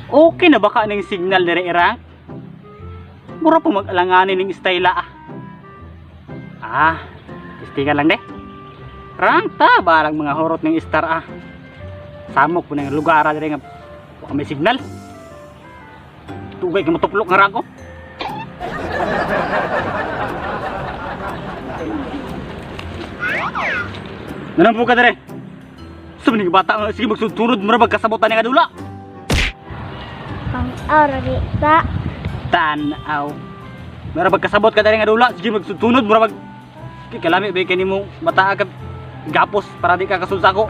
Okay na baka ning signal dire irang? Mura pa mag-alanganin ning istayla ah. Ah, istiga lang de. Rang ta barang mga horot ning star ah. Samok po ng lugar dire nga baka may signal. Tugay ka matuplok nga rang ko. Nanampo ka dire. Sumning bata sige magsunod mura magkasabutan nga dula. Pang-aw lagi ta. Tanaw. Mura magkasabot ka dire nga dula sige magsunod mura mag kalami ba kanimo mata ka gapos para di ka kasulsa ko.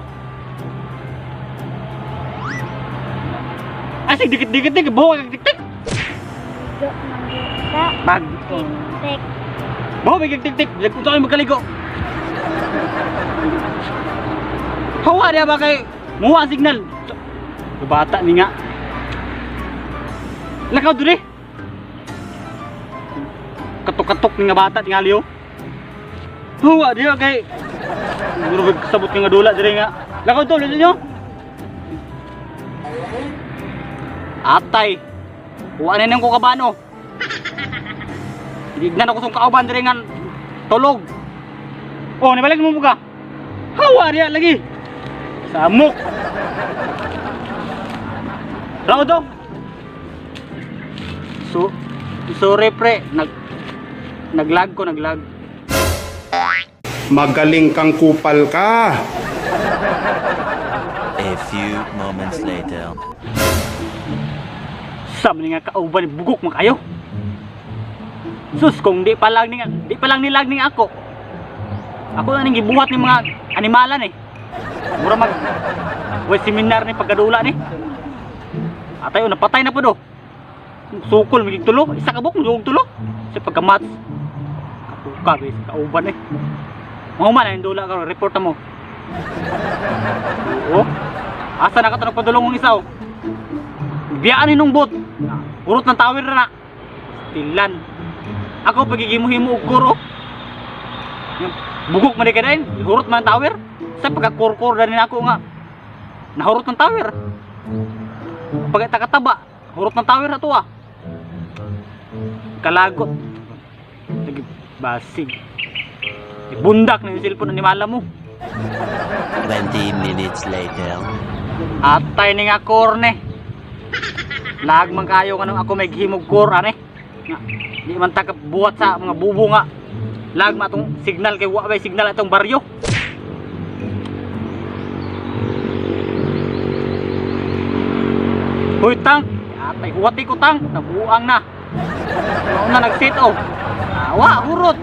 Asig dikit-dikit dik buwa kag tik-tik. Jo mangita. Pag Tik. buwa kag tik-tik, lag unsa kay magkaligo. Hawa dia ba kay muwa ang signal. Bata ni nga. Lakaw diri. Katok-katok ni nga bata tingali oh. Hawa dia kay murag sabot nga dula diri nga. Lakaw to ninyo. Atay. Wa na nang ko kabano. Dignan ako sung kauban diri nga tulog. Oh, nibalik mo ka. Hawa dia lagi. Samok. Lakaw to. Sorry pre, naglag ko. Magaling kang kupal ka. A few moments later. Sam ni nga kauban bugok man kayo. Sus kung di pa lang nilag ning ako. Ako na ning gibuhat ni mga animalan eh. Mura mag seminar ni pagkadula ni. Atay napatay na po do. Sukol magig tulo, isa ka buk magig tulo. Sa pagkamat. Kapuka bis kauban eh. Mo man ang dula ka report mo. Oh. Asa na ka tanong padulong ng isa oh. Biyaan inong bot. Urot ng tower na. Stilan. Ako pagigimo-himo og kuro. Yung bugok man ka din, hurot man ang tower. Sa pagkakurkur na rin ako nga. Nahurot ng tower. Pag takataba, hurot ng tower na to ah. Kalagot. Lagi basig. Bundak na yung cellphone ni mala mo. 20 minutes later. Atay ni nga korne. Lag man kayo nga ako may himog kor ane. Nga, di man ta buhat sa mga bubo nga. Lag ma tong signal kay wa bay signal atong baryo. Hoy tang, atay huwati ko tang, nabuang na. Nauna nag-sit oh. Wa hurot.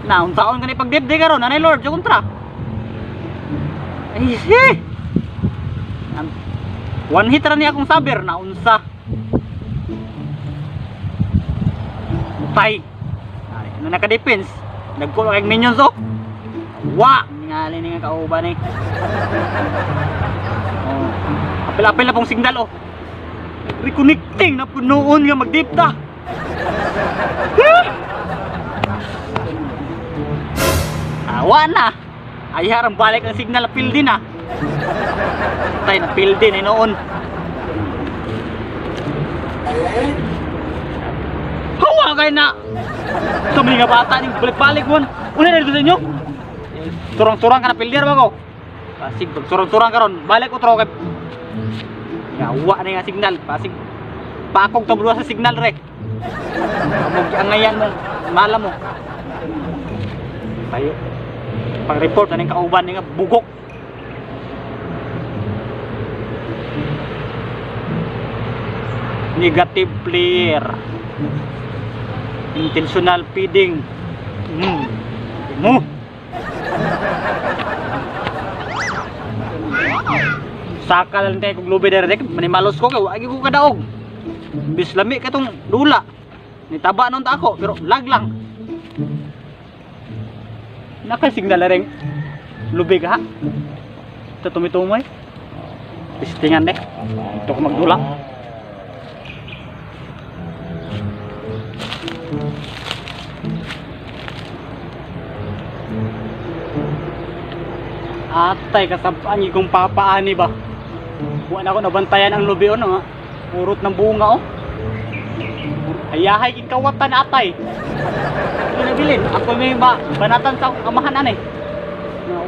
Na unsaon kani pagdibdi karon anay Lord sa kontra. Ay si. One hit ra ni akong saber na unsa. Tay. Ay, na naka-defense. Nagkulo kay minions oh. Wa, ngali ni nga kauban eh. Oh. Apil-apil na pong signal oh. Reconnecting na punoon nga magdipta. Awa na. Ay harang balik ang signal apil din ah. Tay na apil din eh noon. Hawa kayo na. Sumili nga bata ning balik-balik mo. Una na dito sa inyo. Turang-turang ka na pilder ba ko? Pasig turang-turang ka ron. Balik ko tro kay. Yawa na nga signal. Pasig pakog tablo sa signal rek. Amog ang ngayan mo. Mala mo. Tayo. Pag-report na ng kauban nga bugok. Negative player. Intentional feeding. Mo. Saka lang tayo kung lubi direk, manimalos ko kay wagi ko kadaog. Bis lami katong dula. Nitaba nun ta ako pero lag lang. Nakasignal ring lubi ka ha. Ito tumitumoy. Pistingan deh. Ito ko magdula. Atay kasabaan kong papaani ba. Buwan ako nabantayan ang lubi ono nga. Purot ng bunga oh. Ayahay king kawatan atay. Ito nabilin. Ako may banatan sa amahan anay.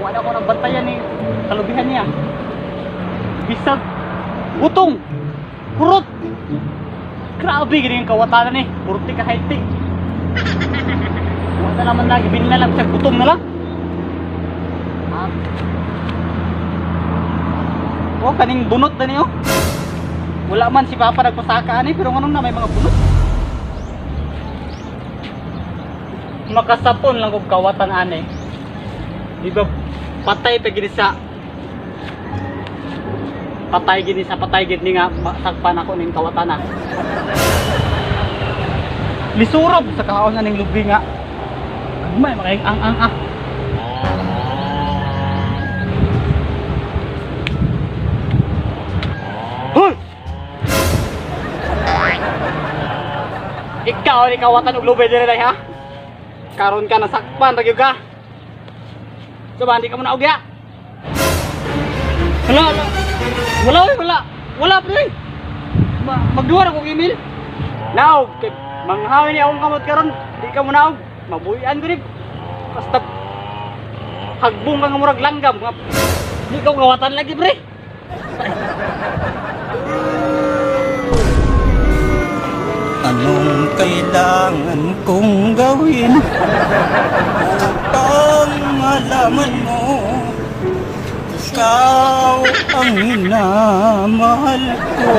Wala ko nagbantayan ni kalubihan niya. Bisag butong. Kurot. Grabe gini yung kawatanan eh. Purti ka healthy. Wala naman lagi. Binila lang siya. Butong na lang. Oh, kaning bunot na niyo. Wala man si Papa nagpasaka ani, pero nganong na may mga bunot. Makasapon lang kog kawatan ani. Di ba patay pa gini sa patay gini nga sakpan ako ning kawatan na. Lisurob sa kaon nga ning lubi nga. May makay ang. Hoy! Ikaw ni kawatan og lubay dire ha. Karon ka nasakpan ra gyud ka. Coba hindi ka mo naog ya. Wala pre. Magduwa ra ko email. Naog kay manghawin ni akong kamot karon, di ka mo naog. Mabuyan ko rin. Basta hagbong ka nga murag langgam. Di ka kawatan lagi pre. Anong kailangan kong gawin upang malaman mo ikaw ang minamahal ko?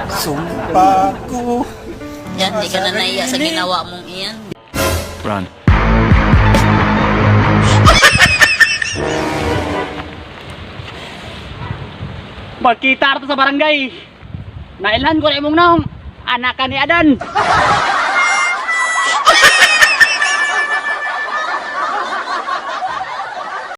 Sumpa ko. Yan, di ka na naiya sa ginawa mong iyan. Run. Magkita ra to sa barangay. Nailan ko na imong naong anak ka ni Adan.